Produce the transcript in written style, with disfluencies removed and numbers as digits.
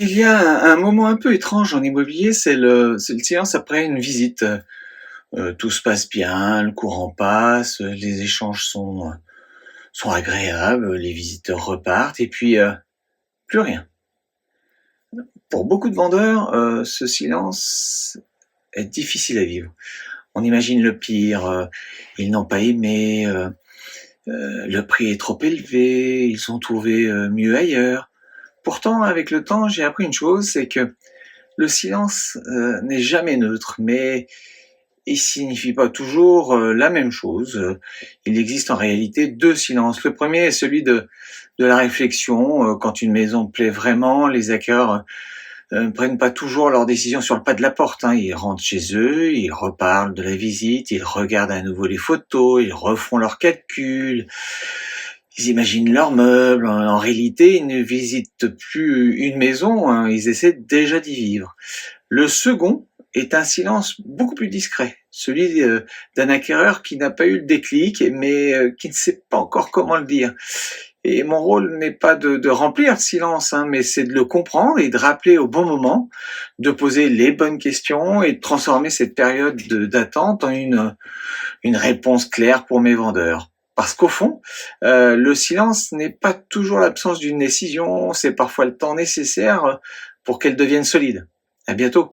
Il y a un moment un peu étrange en immobilier, c'est le silence après une visite. Tout se passe bien, le courant passe, les échanges sont agréables, les visiteurs repartent et puis plus rien. Pour beaucoup de vendeurs, ce silence est difficile à vivre. On imagine le pire, ils n'ont pas aimé, le prix est trop élevé, ils ont trouvé mieux ailleurs. Pourtant, avec le temps, j'ai appris une chose, c'est que le silence n'est jamais neutre, mais il signifie pas toujours la même chose. Il existe en réalité deux silences. Le premier est celui de la réflexion. Quand une maison plaît vraiment, les acquéreurs ne prennent pas toujours leurs décisions sur le pas de la porte, hein. Ils rentrent chez eux, ils reparlent de la visite, ils regardent à nouveau les photos, ils refont leurs calculs, ils imaginent leurs meubles. En réalité, ils ne visitent plus une maison, hein, ils essaient déjà d'y vivre. Le second est un silence beaucoup plus discret, celui d'un acquéreur qui n'a pas eu le déclic, mais qui ne sait pas encore comment le dire. Et mon rôle n'est pas de remplir le silence, hein, mais c'est de le comprendre et de rappeler au bon moment, de poser les bonnes questions et de transformer cette période d'attente en une réponse claire pour mes vendeurs. Parce qu'au fond, le silence n'est pas toujours l'absence d'une décision, c'est parfois le temps nécessaire pour qu'elle devienne solide. À bientôt.